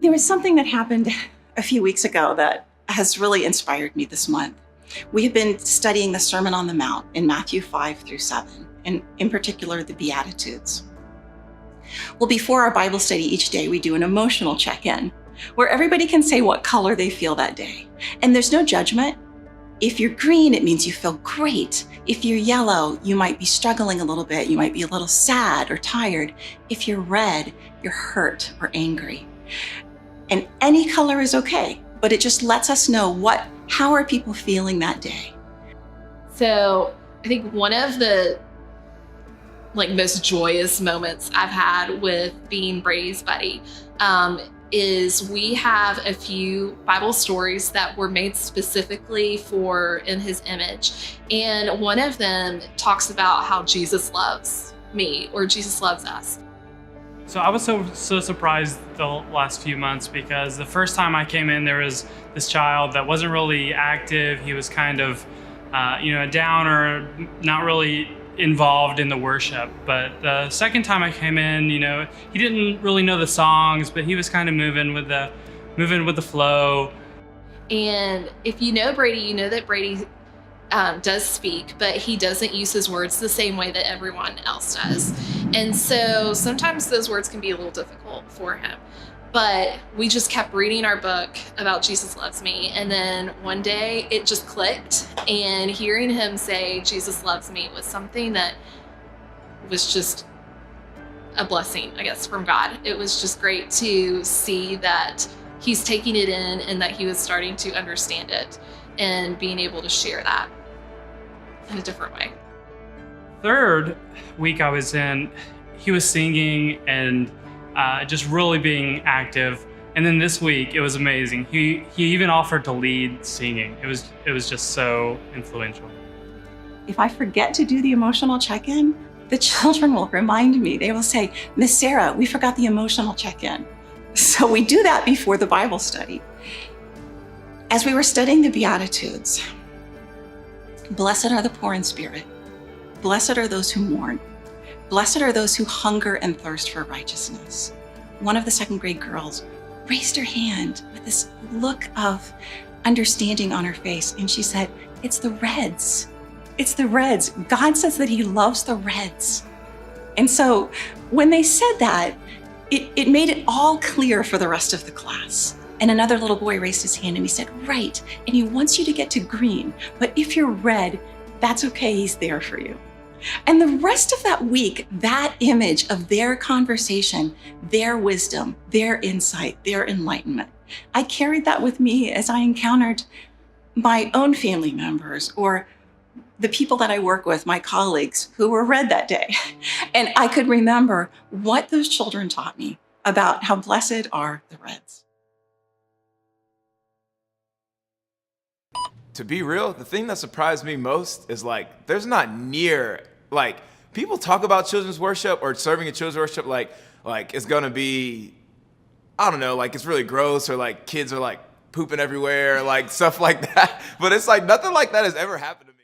There was something that happened a few weeks ago that has really inspired me this month. We have been studying the Sermon on the Mount in Matthew 5 through 7, and in particular, the Beatitudes. Well, before our Bible study each day, we do an emotional check-in where everybody can say what color they feel that day. And there's no judgment. If you're green, it means you feel great. If you're yellow, you might be struggling a little bit. You might be a little sad or tired. If you're red, you're hurt or angry. And any color is okay, but it just lets us know how are people feeling that day. So I think one of the most joyous moments I've had with being Brady's buddy is we have a few Bible stories that were made specifically in his image. And one of them talks about how Jesus loves me, or Jesus loves us. So I was so surprised the last few months, because the first time I came in, there was this child that wasn't really active. He was kind of, a downer, not really involved in the worship. But the second time I came in, he didn't really know the songs, but he was kind of moving with the flow. And if you know Brady, you know that Brady does speak, but he doesn't use his words the same way that everyone else does. And so sometimes those words can be a little difficult for him. But we just kept reading our book about Jesus loves me. And then one day it just clicked, and hearing him say Jesus loves me was something that was just a blessing, I guess, from God. It was just great to see that he's taking it in and that he was starting to understand it and being able to share that in a different way. Third week I was in, he was singing and just really being active. And then this week it was amazing. He even offered to lead singing. It was just so influential. If I forget to do the emotional check-in, the children will remind me. They will say, "Miss Sarah, we forgot the emotional check-in." So we do that before the Bible study. As we were studying the Beatitudes, blessed are the poor in spirit. Blessed are those who mourn. Blessed are those who hunger and thirst for righteousness. One of the second grade girls raised her hand with this look of understanding on her face, and she said, "It's the Reds. It's the Reds. God says that he loves the Reds." And so when they said that, it made it all clear for the rest of the class. And another little boy raised his hand and he said, "Right, and he wants you to get to green, but if you're red, that's okay, he's there for you." And the rest of that week, that image of their conversation, their wisdom, their insight, their enlightenment, I carried that with me as I encountered my own family members or the people that I work with, my colleagues who were red that day. And I could remember what those children taught me about how blessed are the Reds. To be real, the thing that surprised me most is there's not near, people talk about children's worship or serving in children's worship like it's gonna be, I don't know, it's really gross, or kids are pooping everywhere, stuff like that. But it's nothing like that has ever happened to me.